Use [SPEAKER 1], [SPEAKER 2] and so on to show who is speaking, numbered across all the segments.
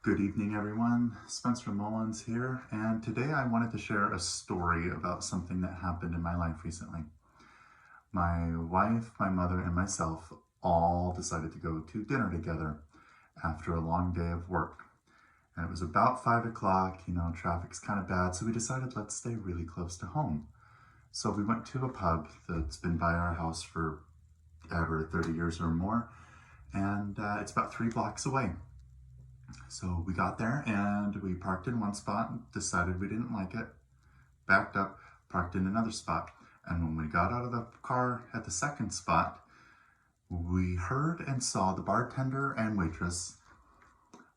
[SPEAKER 1] Good evening, everyone. Spencer Mullins here, and today I wanted to share a story about something that happened in my life recently. My wife, my mother, and myself all decided to go to dinner together after a long day of work. And it was about 5 o'clock, traffic's kind of bad, so we decided let's stay really close to home. So we went to a pub that's been by our house for ever 30 years or more, and it's about 3 blocks away. So we got there and we parked in one spot, decided we didn't like it, backed up, parked in another spot. And when we got out of the car at the second spot, we heard and saw the bartender and waitress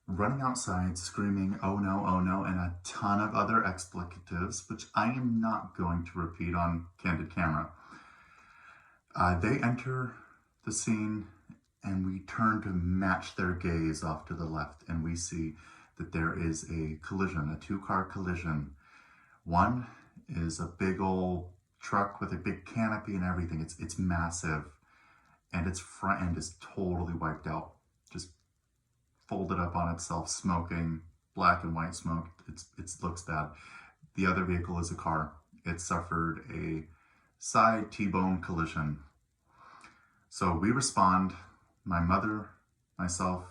[SPEAKER 1] running outside screaming, oh no, and a ton of other expletives, which I am not going to repeat on candid camera. They enter the scene and we turn to match their gaze off to the left, and we see that there is a collision, a two-car collision. One is a big old truck with a big canopy and everything. It's massive, and its front end is totally wiped out, just folded up on itself, smoking, black and white smoke. It looks bad. The other vehicle is a car. It suffered a side T-bone collision. So we respond. My mother, myself,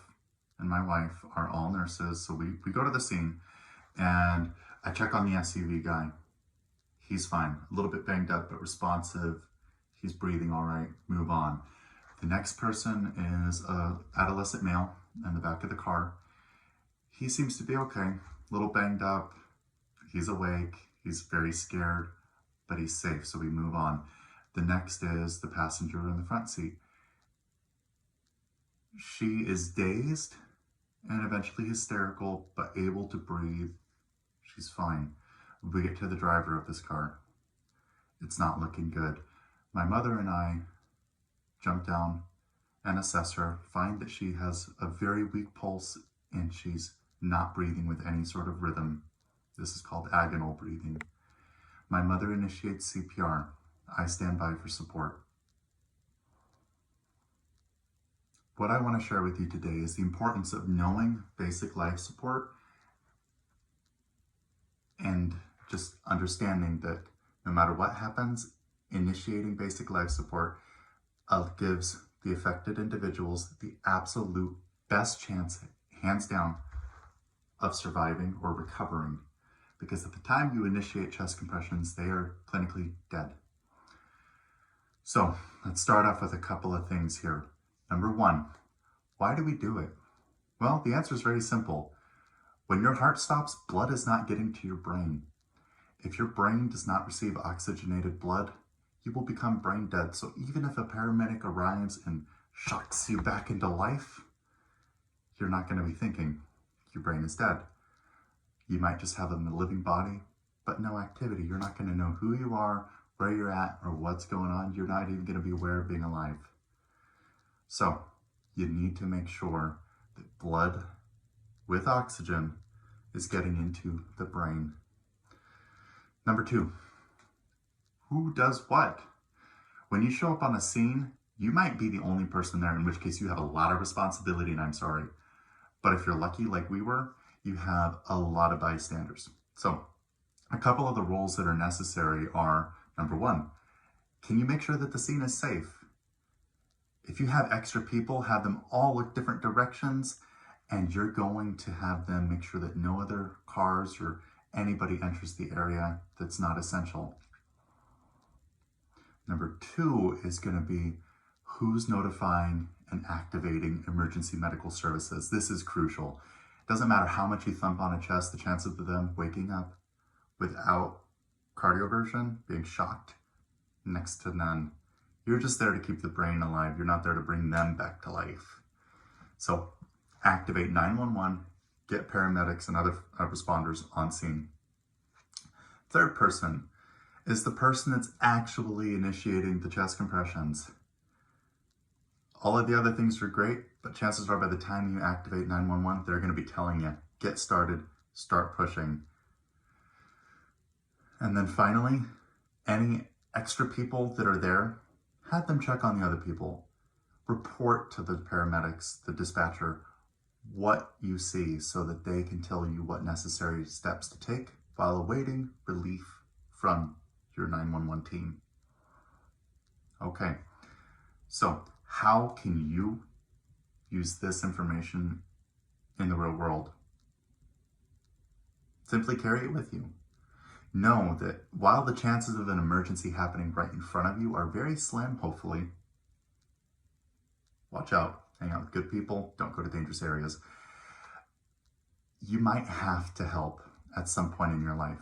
[SPEAKER 1] and my wife are all nurses, so we go to the scene, and I check on the SUV guy. He's fine, a little bit banged up, but responsive. He's breathing all right, move on. The next person is an adolescent male in the back of the car. He seems to be okay, a little banged up. He's awake, he's very scared, but he's safe, so we move on. The next is the passenger in the front seat. She is dazed and eventually hysterical, but able to breathe. She's fine. We get to the driver of this car. It's not looking good. My mother and I jump down and assess her, find that she has a very weak pulse and she's not breathing with any sort of rhythm. This is called agonal breathing. My mother initiates CPR. I stand by for support. What I want to share with you today is the importance of knowing basic life support and just understanding that no matter what happens, initiating basic life support gives the affected individuals the absolute best chance, hands down, of surviving or recovering. Because at the time you initiate chest compressions, they are clinically dead. So let's start off with a couple of things here. Number one, why do we do it? Well, the answer is very simple. When your heart stops, blood is not getting to your brain. If your brain does not receive oxygenated blood, you will become brain dead. So even if a paramedic arrives and shocks you back into life, you're not going to be thinking. Your brain is dead. You might just have a living body, but no activity. You're not going to know who you are, where you're at, or what's going on. You're not even going to be aware of being alive. So you need to make sure that blood with oxygen is getting into the brain. Number two, who does what? When you show up on a scene, you might be the only person there, in which case you have a lot of responsibility, and I'm sorry. But if you're lucky like we were, you have a lot of bystanders. So a couple of the roles that are necessary are, number one, can you make sure that the scene is safe? If you have extra people, have them all look different directions, and you're going to have them make sure that no other cars or anybody enters the area that's not essential. Number two is going to be who's notifying and activating emergency medical services. This is crucial. It doesn't matter how much you thump on a chest, the chances of them waking up without cardioversion, being shocked, next to none. You're just there to keep the brain alive. You're not there to bring them back to life. So activate 911, get paramedics and other responders on scene. Third person is the person that's actually initiating the chest compressions. All of the other things are great, but chances are by the time you activate 911, they're going to be telling you, get started, start pushing. And then finally, any extra people that are there, have them check on the other people. Report to the paramedics, the dispatcher, what you see so that they can tell you what necessary steps to take while awaiting relief from your 911 team. Okay, so how can you use this information in the real world? Simply carry it with you. Know that while the chances of an emergency happening right in front of you are very slim, hopefully, watch out, hang out with good people, don't go to dangerous areas. You might have to help at some point in your life.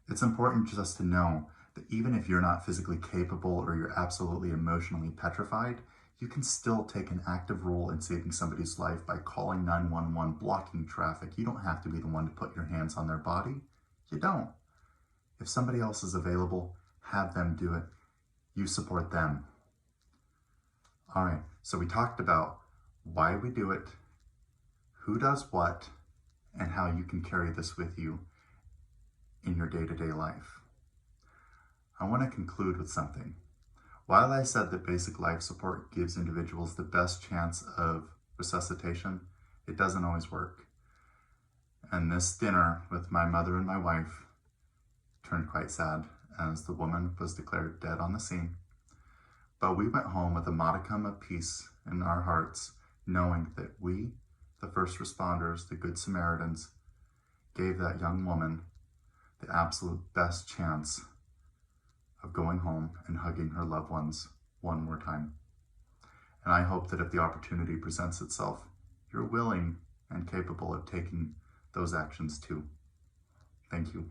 [SPEAKER 1] It's important just to know that even if you're not physically capable or you're absolutely emotionally petrified, you can still take an active role in saving somebody's life by calling 911, blocking traffic. You don't have to be the one to put your hands on their body. You don't. If somebody else is available, have them do it. You support them. All right, so we talked about why we do it, who does what, and how you can carry this with you in your day-to-day life. I want to conclude with something. While I said that basic life support gives individuals the best chance of resuscitation, it doesn't always work. And this dinner with my mother and my wife turned quite sad as the woman was declared dead on the scene. But we went home with a modicum of peace in our hearts, knowing that we, the first responders, the Good Samaritans, gave that young woman the absolute best chance of going home and hugging her loved ones one more time. And I hope that if the opportunity presents itself, you're willing and capable of taking those actions too. Thank you.